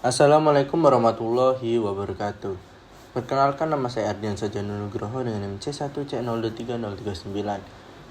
Assalamualaikum warahmatullahi wabarakatuh. Perkenalkan, nama saya Ardian Sajana Nugroho dengan NIM C1C023039.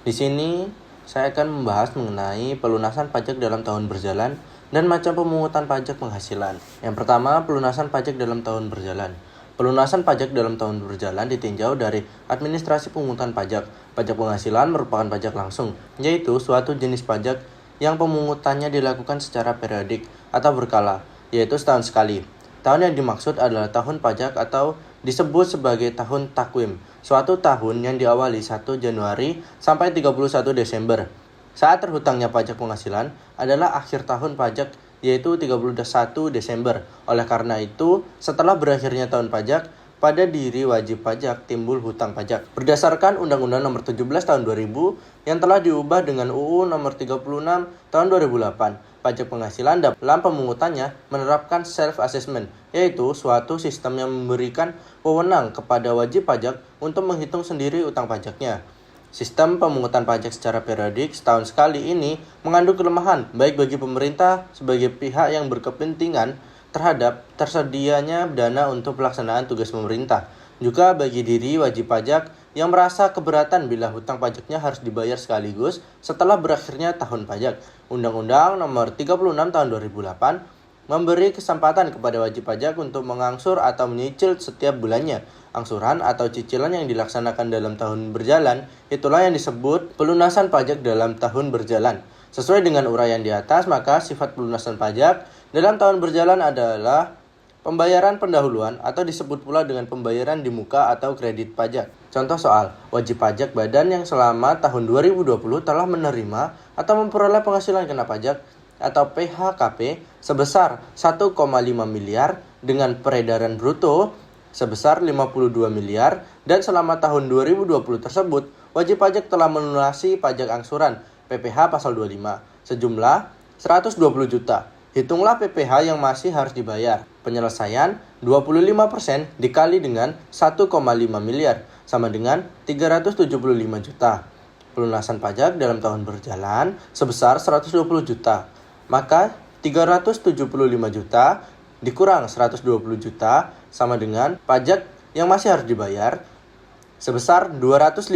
Di sini saya akan membahas mengenai pelunasan pajak dalam tahun berjalan dan macam pemungutan pajak penghasilan. Yang pertama, pelunasan pajak dalam tahun berjalan. Pelunasan pajak dalam tahun berjalan ditinjau dari administrasi pemungutan pajak. Pajak penghasilan merupakan pajak langsung, yaitu suatu jenis pajak yang pemungutannya dilakukan secara periodik atau berkala, yaitu setahun sekali. Tahun yang dimaksud adalah tahun pajak atau disebut sebagai tahun takwim, suatu tahun yang diawali 1 Januari sampai 31 Desember. Saat terhutangnya pajak penghasilan adalah akhir tahun pajak, yaitu 31 Desember. Oleh karena itu, setelah berakhirnya tahun pajak, pada diri wajib pajak timbul hutang pajak. Berdasarkan Undang-Undang Nomor 17 Tahun 2000 yang telah diubah dengan UU Nomor 36 Tahun 2008, pajak penghasilan dalam pemungutannya menerapkan self-assessment, yaitu suatu sistem yang memberikan wewenang kepada wajib pajak untuk menghitung sendiri utang pajaknya. Sistem pemungutan pajak secara periodik setahun sekali ini mengandung kelemahan baik bagi pemerintah sebagai pihak yang berkepentingan terhadap tersedianya dana untuk pelaksanaan tugas pemerintah, juga bagi diri wajib pajak yang merasa keberatan bila hutang pajaknya harus dibayar sekaligus setelah berakhirnya tahun pajak. Undang-Undang Nomor 36 Tahun 2008 memberi kesempatan kepada wajib pajak untuk mengangsur atau menyicil setiap bulannya. Angsuran atau cicilan yang dilaksanakan dalam tahun berjalan, itulah yang disebut pelunasan pajak dalam tahun berjalan. Sesuai dengan uraian di atas, maka sifat pelunasan pajak dalam tahun berjalan adalah pembayaran pendahuluan atau disebut pula dengan pembayaran di muka atau kredit pajak. Contoh soal, wajib pajak badan yang selama tahun 2020 telah menerima atau memperoleh penghasilan kena pajak atau PHKP sebesar 1,5 miliar dengan peredaran bruto sebesar 52 miliar dan selama tahun 2020 tersebut wajib pajak telah melunasi pajak angsuran PPh pasal 25 sejumlah 120 juta. Hitunglah PPh yang masih harus dibayar. Penyelesaian 25% dikali dengan 1,5 miliar sama dengan 375 juta. Pelunasan pajak dalam tahun berjalan sebesar 120 juta. Maka 375 juta dikurang 120 juta sama dengan pajak yang masih harus dibayar sebesar 255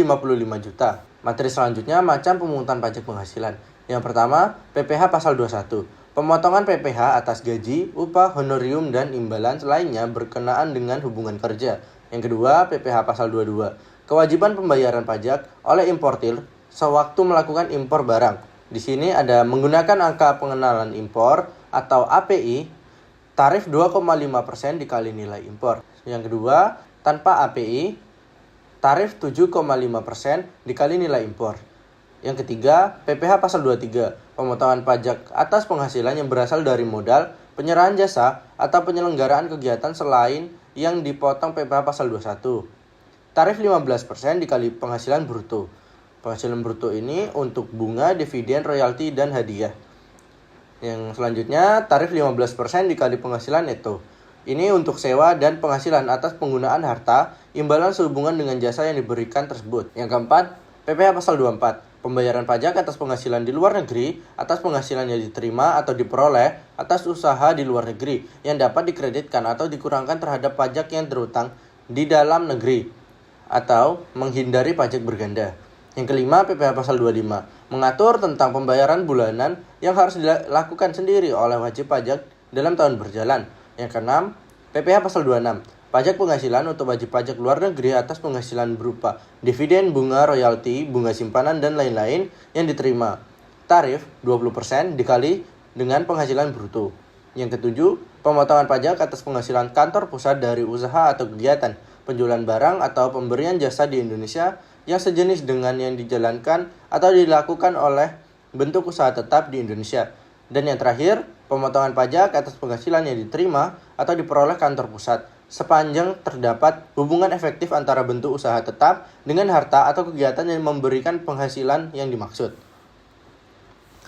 juta. Materi selanjutnya macam pemungutan pajak penghasilan. Yang pertama, PPh pasal 21. Pemotongan PPh atas gaji, upah, honorium, dan imbalan lainnya berkenaan dengan hubungan kerja. Yang kedua, PPh pasal 22. Kewajiban pembayaran pajak oleh importir sewaktu melakukan impor barang. Di sini ada menggunakan angka pengenalan impor atau API, tarif 2,5% dikali nilai impor. Yang kedua, tanpa API, tarif 7,5% dikali nilai impor. Yang ketiga, PPh pasal 23, pemotongan pajak atas penghasilan yang berasal dari modal, penyerahan jasa, atau penyelenggaraan kegiatan selain yang dipotong PPh pasal 21. Tarif 15% dikali penghasilan bruto. Penghasilan bruto ini untuk bunga, dividen, royalti, dan hadiah. Yang selanjutnya, tarif 15% dikali penghasilan neto. Ini untuk sewa dan penghasilan atas penggunaan harta, imbalan sehubungan dengan jasa yang diberikan tersebut. Yang keempat, PPh pasal 24. Pembayaran pajak atas penghasilan di luar negeri, atas penghasilan yang diterima atau diperoleh atas usaha di luar negeri, yang dapat dikreditkan atau dikurangkan terhadap pajak yang terutang di dalam negeri, atau menghindari pajak berganda. Yang kelima, PPh pasal 25. Mengatur tentang pembayaran bulanan yang harus dilakukan sendiri oleh wajib pajak dalam tahun berjalan. Yang keenam, PPh pasal 26. Pajak penghasilan untuk wajib pajak luar negeri atas penghasilan berupa dividen, bunga, royalti, bunga simpanan, dan lain-lain yang diterima. Tarif 20% dikali dengan penghasilan bruto. Yang ketujuh, pemotongan pajak atas penghasilan kantor pusat dari usaha atau kegiatan, penjualan barang atau pemberian jasa di Indonesia yang sejenis dengan yang dijalankan atau dilakukan oleh bentuk usaha tetap di Indonesia. Dan yang terakhir, pemotongan pajak atas penghasilan yang diterima atau diperoleh kantor pusat sepanjang terdapat hubungan efektif antara bentuk usaha tetap dengan harta atau kegiatan yang memberikan penghasilan yang dimaksud.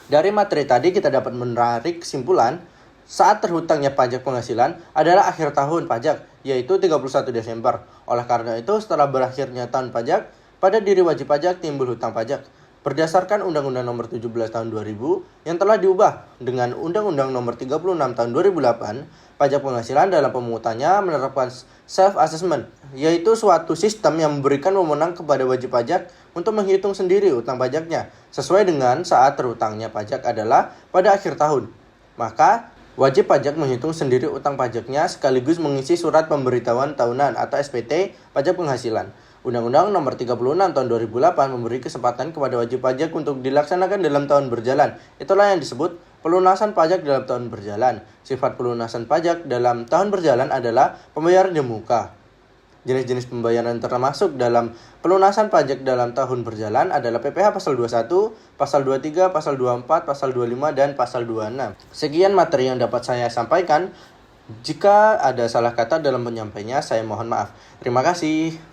Dari materi tadi kita dapat menarik kesimpulan saat terhutangnya pajak penghasilan adalah akhir tahun pajak, yaitu 31 Desember. Oleh karena itu, setelah berakhirnya tahun pajak, pada diri wajib pajak timbul hutang pajak. Berdasarkan Undang-Undang Nomor 17 Tahun 2000 yang telah diubah dengan Undang-Undang Nomor 36 Tahun 2008, pajak penghasilan dalam pemungutannya menerapkan self-assessment, yaitu suatu sistem yang memberikan wewenang kepada wajib pajak untuk menghitung sendiri utang pajaknya, sesuai dengan saat terutangnya pajak adalah pada akhir tahun. Maka, wajib pajak menghitung sendiri utang pajaknya sekaligus mengisi surat pemberitahuan tahunan atau SPT pajak penghasilan. Undang-Undang Nomor 36 Tahun 2008 memberi kesempatan kepada wajib pajak untuk dilaksanakan dalam tahun berjalan. Itulah yang disebut pelunasan pajak dalam tahun berjalan. Sifat pelunasan pajak dalam tahun berjalan adalah pembayaran di muka. Jenis-jenis pembayaran termasuk dalam pelunasan pajak dalam tahun berjalan adalah PPh pasal 21, pasal 23, pasal 24, pasal 25, dan pasal 26. Sekian materi yang dapat saya sampaikan. Jika ada salah kata dalam penyampaiannya, saya mohon maaf. Terima kasih.